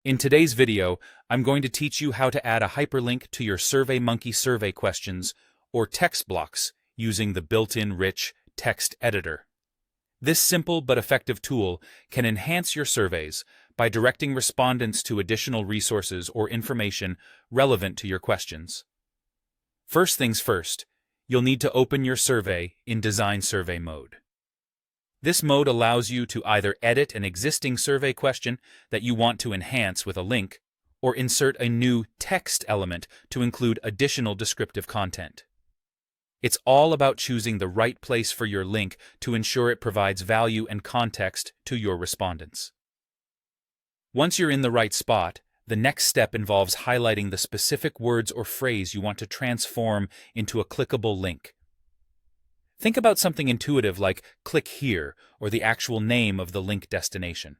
In today's video, I'm going to teach you how to add a hyperlink to your Surveymonkey survey questions or text blocks using the built-in rich text editor. This simple but effective tool can enhance your surveys by directing respondents to additional resources or information relevant to your questions. First things first, you'll need to open your survey in Design Survey mode. This mode allows you to either edit an existing survey question that you want to enhance with a link, or insert a new text element to include additional descriptive content. It's all about choosing the right place for your link to ensure it provides value and context to your respondents. Once you're in the right spot, the next step involves highlighting the specific words or phrase you want to transform into a clickable link. Think about something intuitive like "click here" or the actual name of the link destination.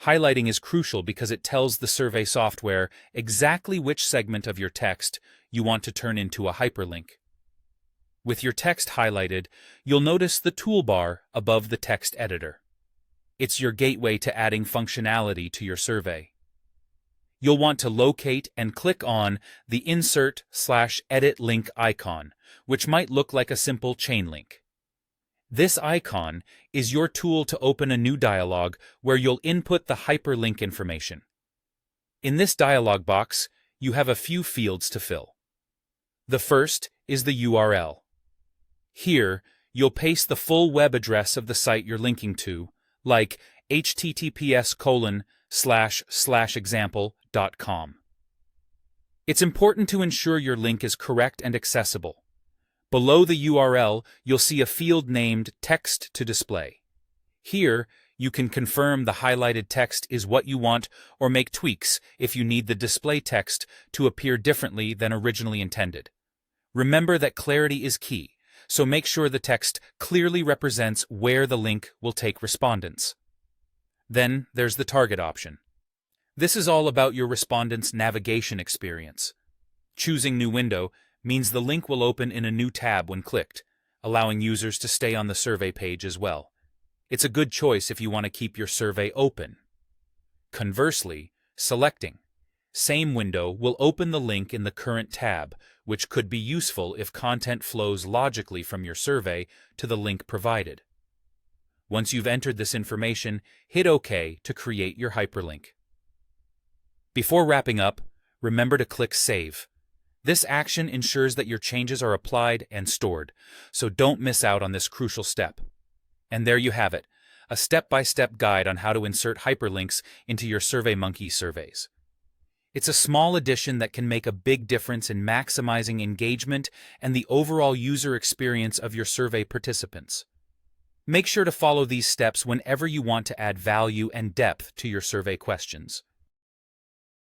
Highlighting is crucial because it tells the survey software exactly which segment of your text you want to turn into a hyperlink. With your text highlighted, you'll notice the toolbar above the text editor. It's your gateway to adding functionality to your survey. You'll want to locate and click on the Insert/Edit Link icon, which might look like a simple chain link. This icon is your tool to open a new dialog where you'll input the hyperlink information. In this dialog box, you have a few fields to fill. The first is the URL. Here, you'll paste the full web address of the site you're linking to, like https://example.com. It's important to ensure your link is correct and accessible. Below the URL, you'll see a field named Text to Display. Here, you can confirm the highlighted text is what you want or make tweaks if you need the display text to appear differently than originally intended. Remember that clarity is key, so make sure the text clearly represents where the link will take respondents. Then there's the target option. This is all about your respondent's navigation experience. Choosing New Window means the link will open in a new tab when clicked, allowing users to stay on the survey page as well. It's a good choice if you want to keep your survey open. Conversely, selecting Same Window will open the link in the current tab, which could be useful if content flows logically from your survey to the link provided. Once you've entered this information, hit OK to create your hyperlink. Before wrapping up, remember to click Save. This action ensures that your changes are applied and stored, so don't miss out on this crucial step. And there you have it, a step-by-step guide on how to insert hyperlinks into your Surveymonkey surveys. It's a small addition that can make a big difference in maximizing engagement and the overall user experience of your survey participants. Make sure to follow these steps whenever you want to add value and depth to your survey questions.